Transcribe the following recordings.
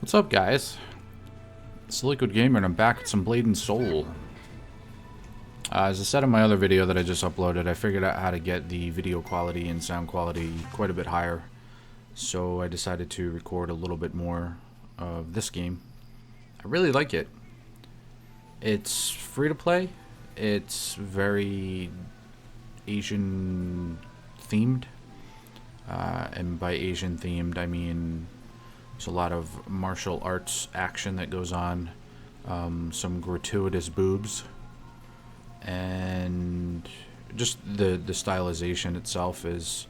What's up, guys? It's Liquid Gamer, and I'm back with some Blade and Soul. As I said in my other video that I just uploaded, I figured out how to get the video quality and sound quality quite a bit higher. So I decided to record a little bit more of this game. I really like it. It's free to play. It's very Asian themed. And by Asian themed, I mean there's a lot of martial arts action that goes on, some gratuitous boobs, and just the stylization itself is,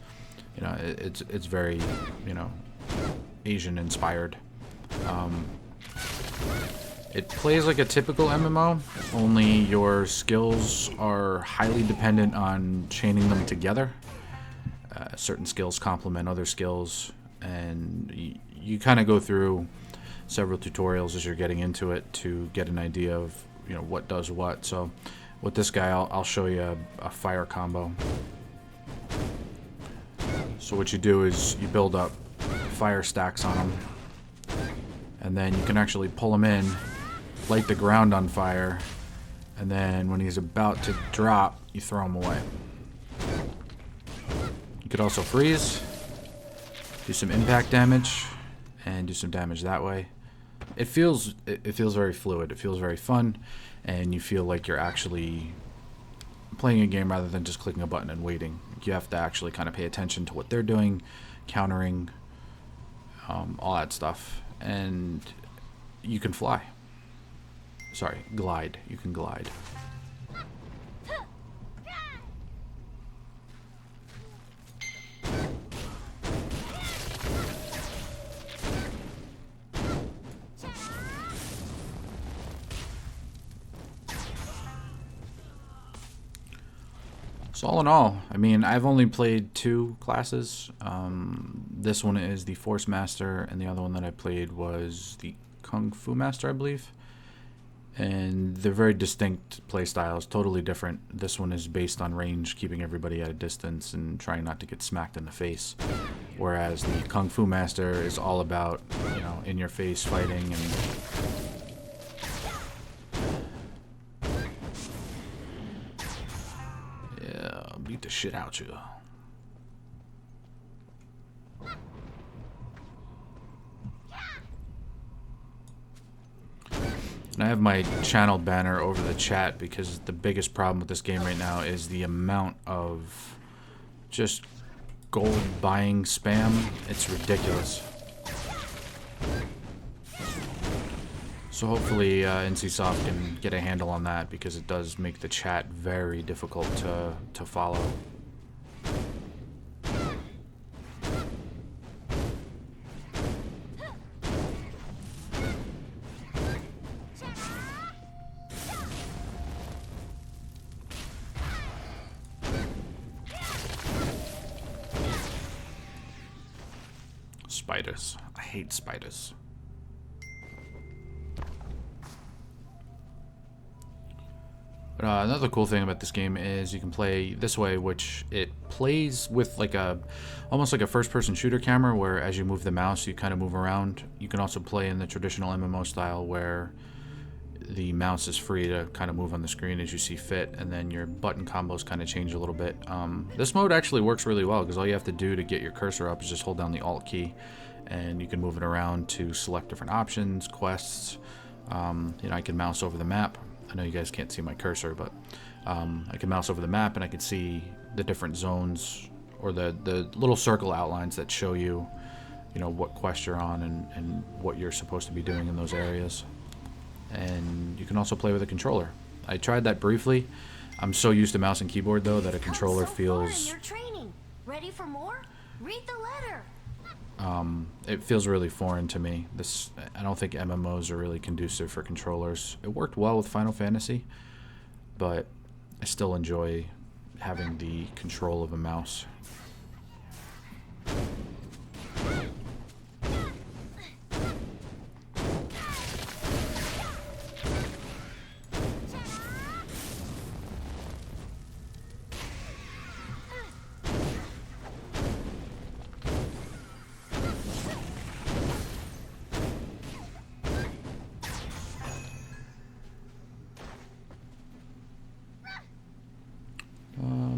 you know, it's very, you know, Asian inspired. It plays like a typical MMO, only your skills are highly dependent on chaining them together. Certain skills complement other skills, and you kind of go through several tutorials as you're getting into it to get an idea of, you know, what does what. So with this guy, I'll show you a fire combo. So what you do is you build up fire stacks on him, and then you can actually pull him in, light the ground on fire, and then when he's about to drop, you throw him away. You could also freeze, do some impact damage, and do some damage that way. It feels very fluid. It feels very fun, and you feel like you're actually playing a game rather than just clicking a button and waiting. You have to actually kind of pay attention to what they're doing, countering, all that stuff. And you can fly. Sorry, glide. You can glide. So all in all, I mean, I've only played two classes. This one is the Force Master, and the other one that I played was the Kung Fu Master, I believe. And they're very distinct play styles, totally different. This one is based on range, keeping everybody at a distance and trying not to get smacked in the face. Whereas the Kung Fu Master is all about, you know, in-your-face fighting and beat the shit out you. And I have my channel banner over the chat because the biggest problem with this game right now is the amount of just gold buying spam. It's ridiculous. So hopefully NCSoft can get a handle on that, because it does make the chat very difficult to follow. Spiders. I hate spiders. But another cool thing about this game is you can play this way, which it plays with like almost like a first-person shooter camera, where as you move the mouse, you kind of move around. You can also play in the traditional MMO style, where the mouse is free to kind of move on the screen as you see fit, and then your button combos kind of change a little bit. This mode actually works really well, because all you have to do to get your cursor up is just hold down the Alt key, and you can move it around to select different options, quests. You know, I can mouse over the map. I know you guys can't see my cursor, but I can mouse over the map and I can see the different zones, or the little circle outlines that show you, you know, what quest you're on and what you're supposed to be doing in those areas. And you can also play with a controller. I tried that briefly. I'm so used to mouse and keyboard though that a controller feels... You're training. Ready for more? Read the letter. It feels really foreign to me. I don't think MMOs are really conducive for controllers. It worked well with Final Fantasy, but I still enjoy having the control of a mouse.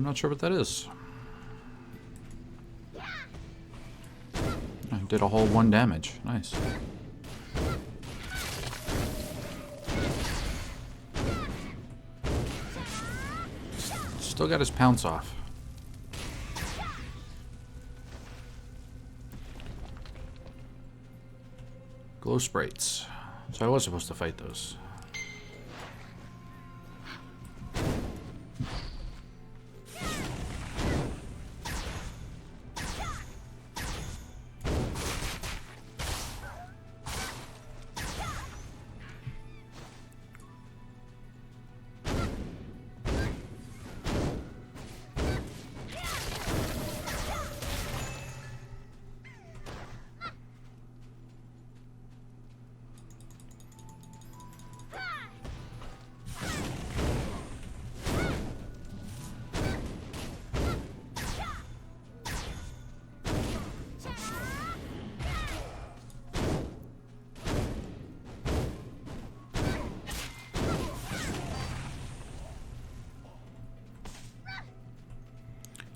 not sure what that is. I did a whole 1 damage. Nice. Still got his pounce off. Glow sprites. So I was supposed to fight those.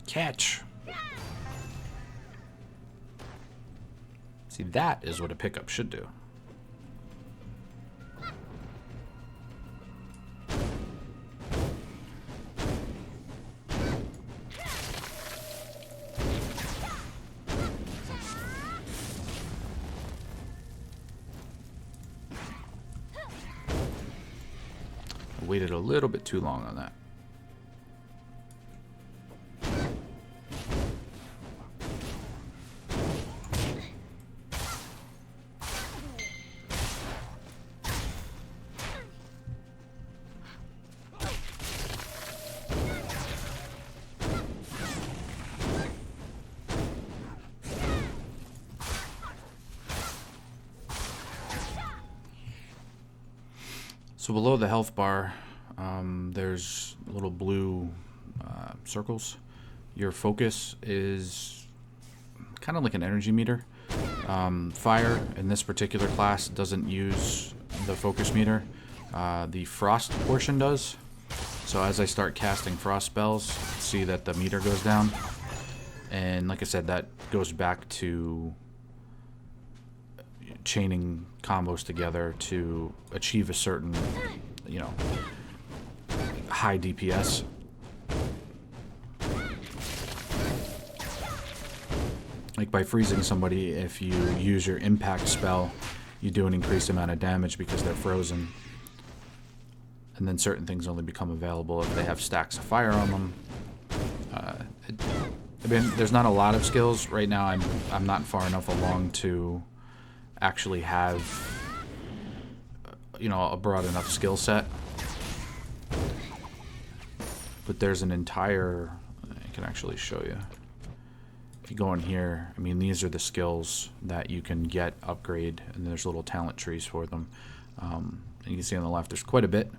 Catch. See, that is what a pickup should do. I waited a little bit too long on that. So below the health bar, there's little blue circles. Your focus is kind of like an energy meter. Fire in this particular class doesn't use the focus meter. The frost portion does. So as I start casting frost spells, see that the meter goes down. And like I said, that goes back to chaining combos together to achieve a certain, you know, high DPS. Like by freezing somebody, if you use your impact spell, you do an increased amount of damage because they're frozen. And then certain things only become available if they have stacks of fire on them. I mean, there's not a lot of skills right now. I'm not far enough along to actually have, you know, a broad enough skill set. But there's an entire, I can actually show you. If you go in here, I mean, these are the skills that you can get, upgrade, and there's little talent trees for them. And you can see on the left, there's quite a bit.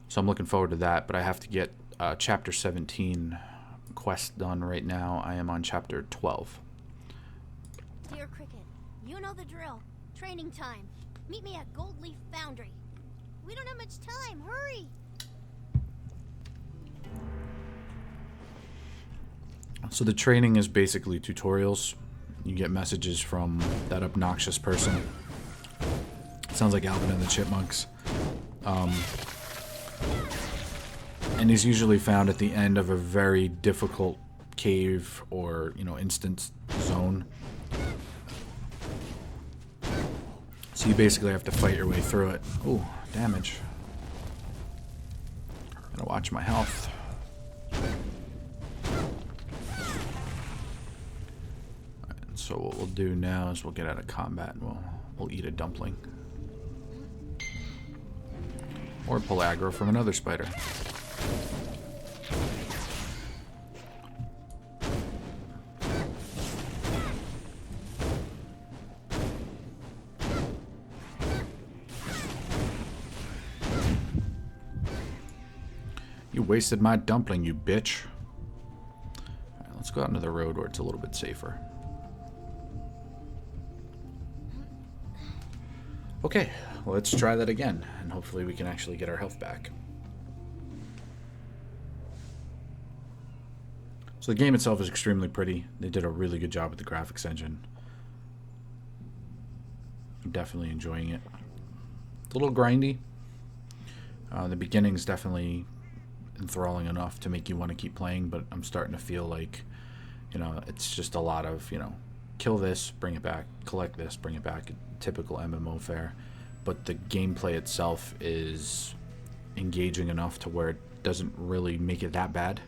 So I'm looking forward to that, but I have to get Chapter 17 quest done right now. I am on Chapter 12. Dear Cricket, you know the drill. Training time. Meet me at Goldleaf Foundry. We don't have much time. Hurry! So the training is basically tutorials. You get messages from that obnoxious person. Sounds like Alvin and the Chipmunks. And he's usually found at the end of a very difficult cave or, you know, instance zone. So you basically have to fight your way through it. Ooh, damage. Gotta watch my health. Alright, so what we'll do now is we'll get out of combat and we'll eat a dumpling. Or pull aggro from another spider. You wasted my dumpling, you bitch. Alright, let's go out into the road where it's a little bit safer. Okay, well, let's try that again, and hopefully we can actually get our health back. So the game itself is extremely pretty. They did a really good job with the graphics engine. I'm definitely enjoying it. It's a little grindy. The beginning's definitely enthralling enough to make you want to keep playing, but I'm starting to feel like, you know, it's just a lot of, you know, kill this, bring it back, collect this, bring it back, typical MMO fare. But the gameplay itself is engaging enough to where it doesn't really make it that bad.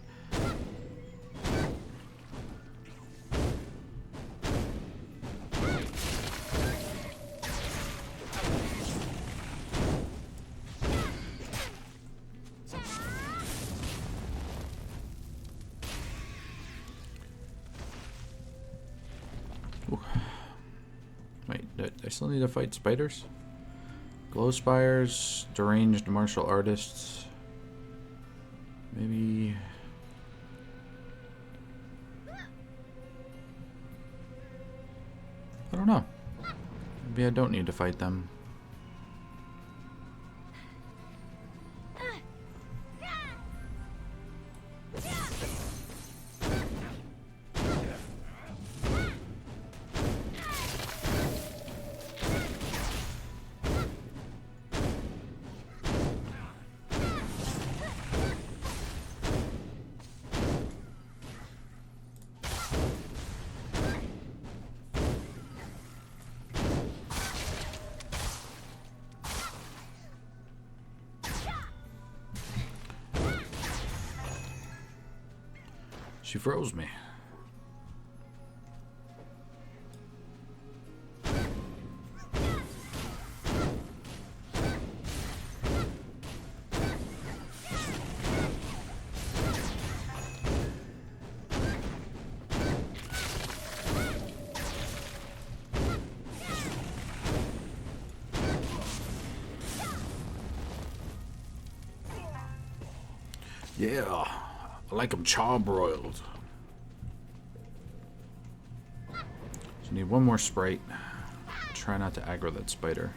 Ooh. Wait, I still need to fight spiders? Glow spires, deranged martial artists. Maybe. I don't know. Maybe I don't need to fight them. She froze me. Yeah, I like them charbroiled. So need one more sprite. Try not to aggro that spider.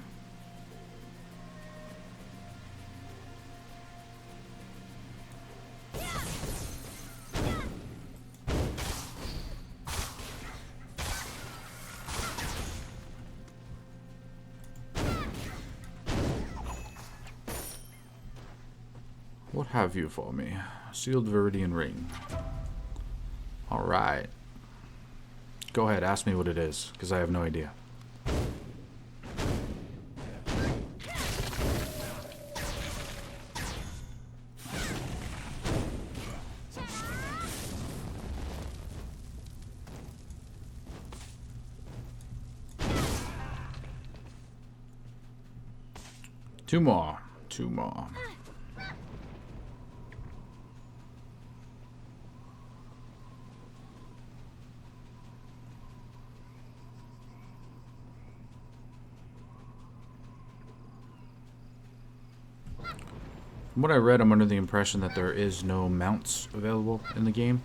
What have you for me? Sealed Viridian ring. Alright. Go ahead, ask me what it is, because I have no idea. Two more. Two more. From what I read, I'm under the impression that there is no mounts available in the game.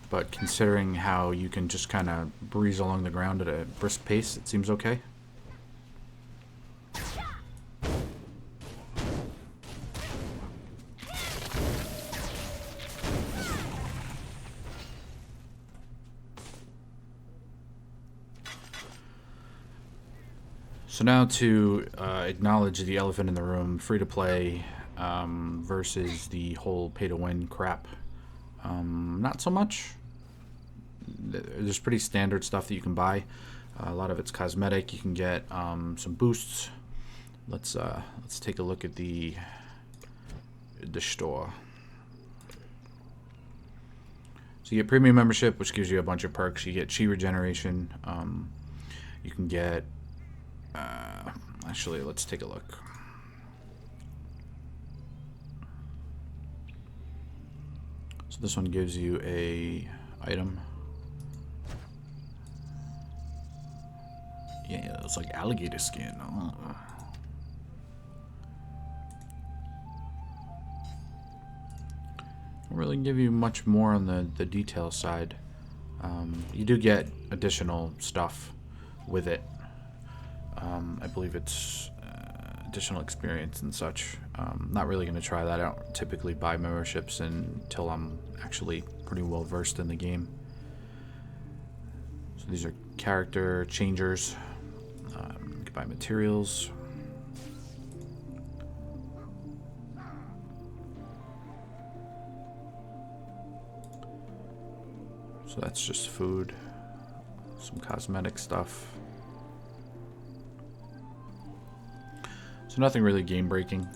But considering how you can just kind of breeze along the ground at a brisk pace, it seems okay. So now to acknowledge the elephant in the room, free-to-play versus the whole pay-to-win crap. Not so much. There's pretty standard stuff that you can buy. A lot of it's cosmetic. You can get some boosts. Let's take a look at the store. So you get premium membership, which gives you a bunch of perks. You get chi regeneration. You can get actually, let's take a look. So this one gives you a item. Yeah, it's like alligator skin. Oh. Don't really give you much more on the detail side. You do get additional stuff with it. I believe it's additional experience and such. Not really going to try that out. Typically buy memberships until I'm actually pretty well versed in the game. So these are character changers. You can buy materials. So that's just food, some cosmetic stuff. So nothing really game breaking.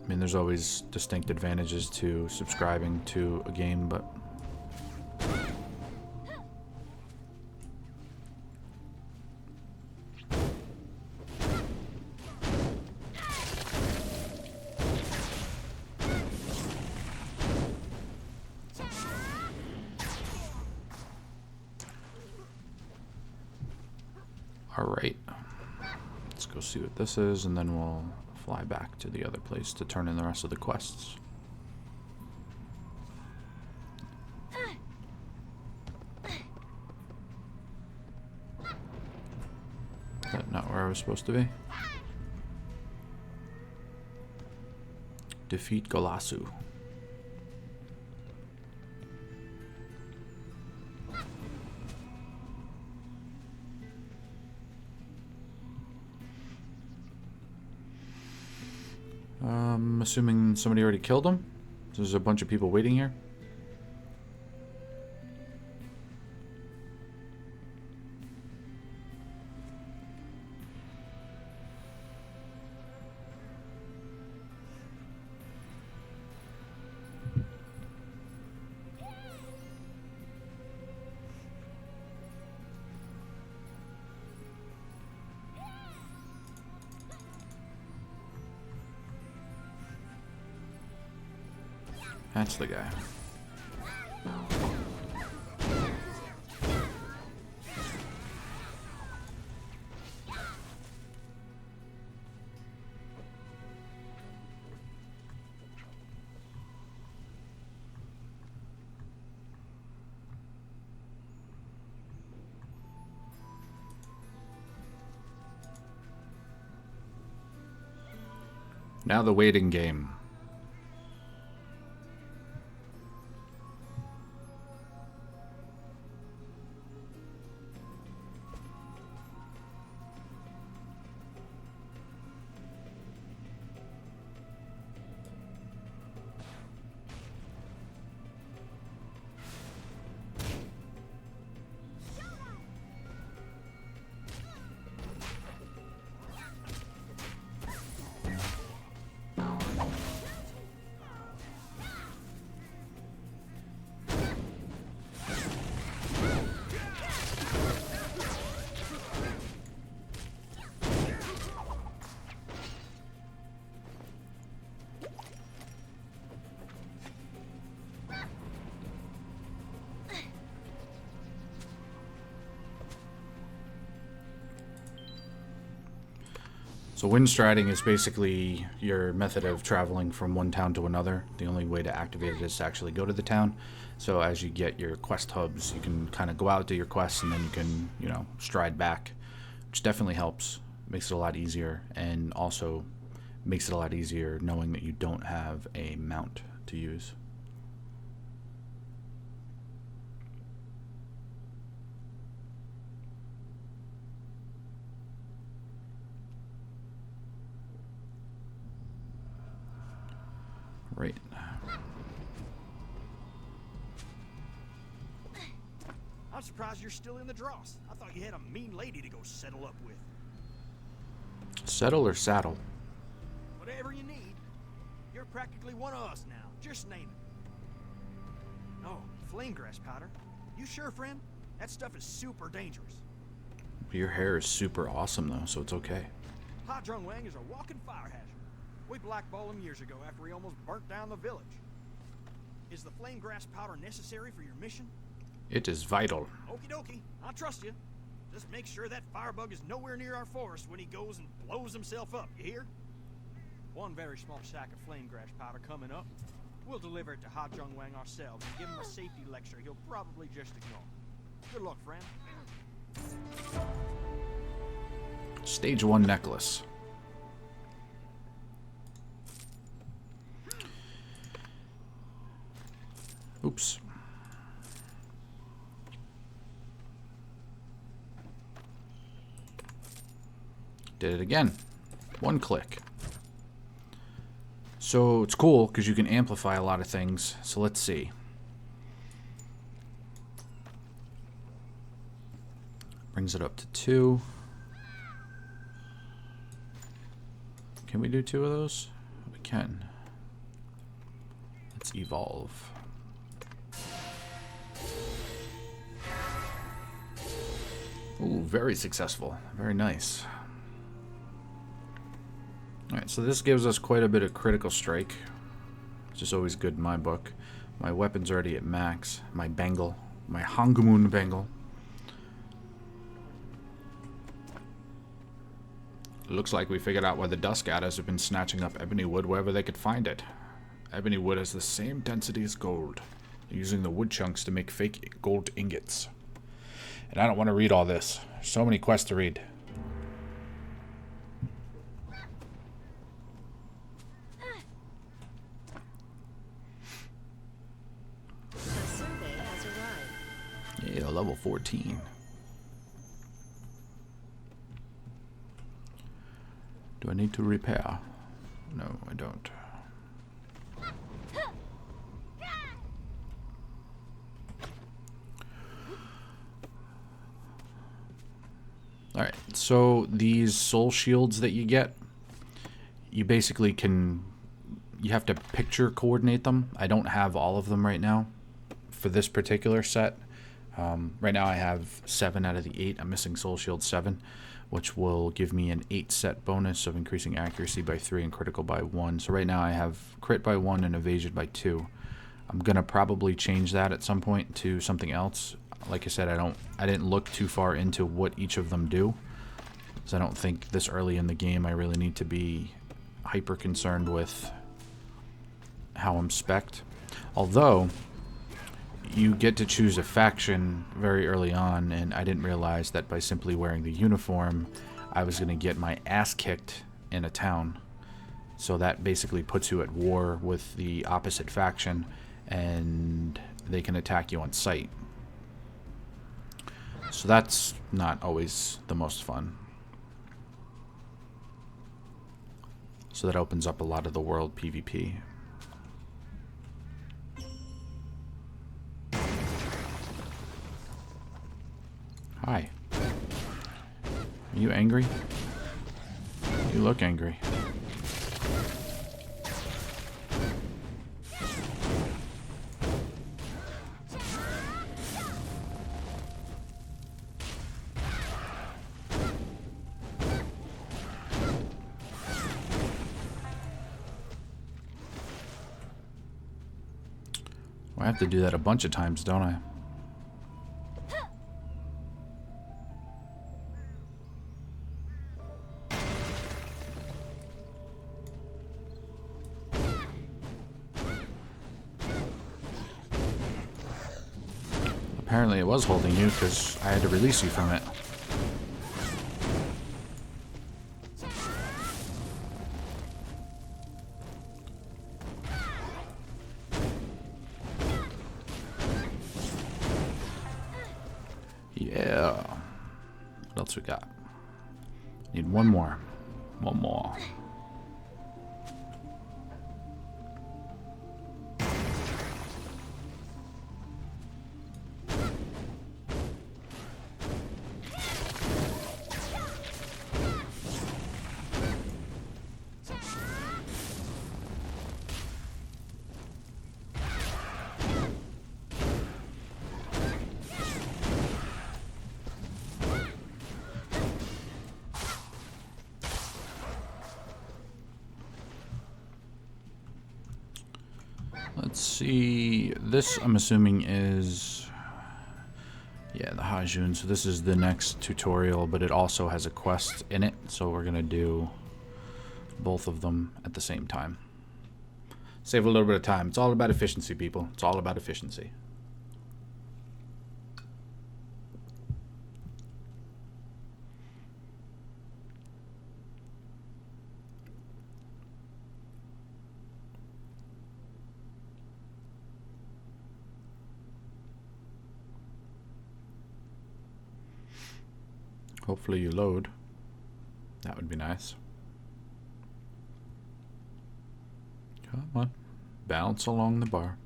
I mean, there's always distinct advantages to subscribing to a game, but alright. Let's go see what this is, and then we'll fly back to the other place to turn in the rest of the quests. Is that not where I was supposed to be? Defeat Golasu. Assuming somebody already killed him. There's a bunch of people waiting here. That's the guy. Now the waiting game. So wind striding is basically your method of traveling from one town to another. The only way to activate it is to actually go to the town. So as you get your quest hubs, you can kind of go out, do your quests, and then you can, you know, stride back, which definitely helps. Makes it a lot easier, and also makes it a lot easier knowing that you don't have a mount to use. Right. I'm surprised you're still in the dross. I thought you had a mean lady to go settle up with. Settle or saddle? Whatever you need. You're practically one of us now. Just name it. Oh, flame grass powder. You sure, friend? That stuff is super dangerous. Your hair is super awesome though, so it's okay. Ha Jung Wang is a walking fire hazard. We blackballed him years ago after he almost burnt down the village. Is the flame grass powder necessary for your mission? It is vital. Okie dokie, I trust you. Just make sure that firebug is nowhere near our forest when he goes and blows himself up, you hear? One very small sack of flame grass powder coming up. We'll deliver it to Ha Jung Wang ourselves and give him a safety lecture he'll probably just ignore. Good luck, friend. Stage 1 necklace. Oops. Did it again. One click. So it's cool because you can amplify a lot of things. So let's see. Brings it up to 2. Can we do 2 of those? We can. Let's evolve. Ooh, very successful. Very nice. Alright, so this gives us quite a bit of critical strike, which is always good in my book. My weapon's already at max. My bangle. My Hangumun bangle. Looks like we figured out why the Dusk Adders have been snatching up ebony wood wherever they could find it. Ebony wood has the same density as gold, using the wood chunks to make fake gold ingots. And I don't want to read all this. There's so many quests to read. A survey has arrived. Yeah, level 14. Do I need to repair? No, I don't. Alright, so these soul shields that you get, you basically can, you have to picture coordinate them. I don't have all of them right now for this particular set. Right now I have 7 out of the 8. I'm missing soul shield 7, which will give me an 8 set bonus of increasing accuracy by 3 and critical by 1. So right now I have crit by 1 and evasion by 2. I'm gonna probably change that at some point to something else. Like I said, I didn't look too far into what each of them do, so I don't think this early in the game I really need to be hyper concerned with how I'm spec'd. Although you get to choose a faction very early on, and I didn't realize that by simply wearing the uniform I was going to get my ass kicked in a town. So that basically puts you at war with the opposite faction, and they can attack you on sight. So that's not always the most fun. So that opens up a lot of the world PvP. Hi. Are you angry? You look angry. I have to do that a bunch of times, don't I? Apparently it was holding you because I had to release you from it. Yeah. What else we got? Need one more. One more. Let's see. This, I'm assuming, is... yeah, the Hajun. So this is the next tutorial, but it also has a quest in it. So we're going to do both of them at the same time. Save a little bit of time. It's all about efficiency, people. It's all about efficiency. Hopefully you load. That would be nice. Come on. Bounce along the bar.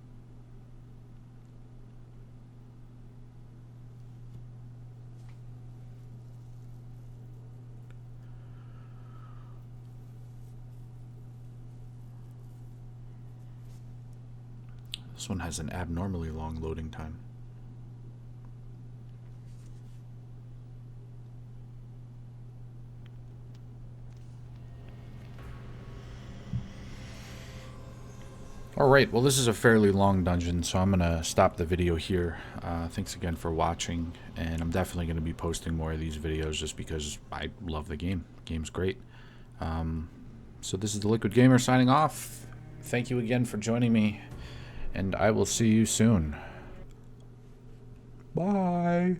This one has an abnormally long loading time. Alright, well this is a fairly long dungeon, so I'm going to stop the video here. Thanks again for watching, and I'm definitely going to be posting more of these videos just because I love the game. The game's great. So this is the Liquid Gamer signing off. Thank you again for joining me, and I will see you soon. Bye!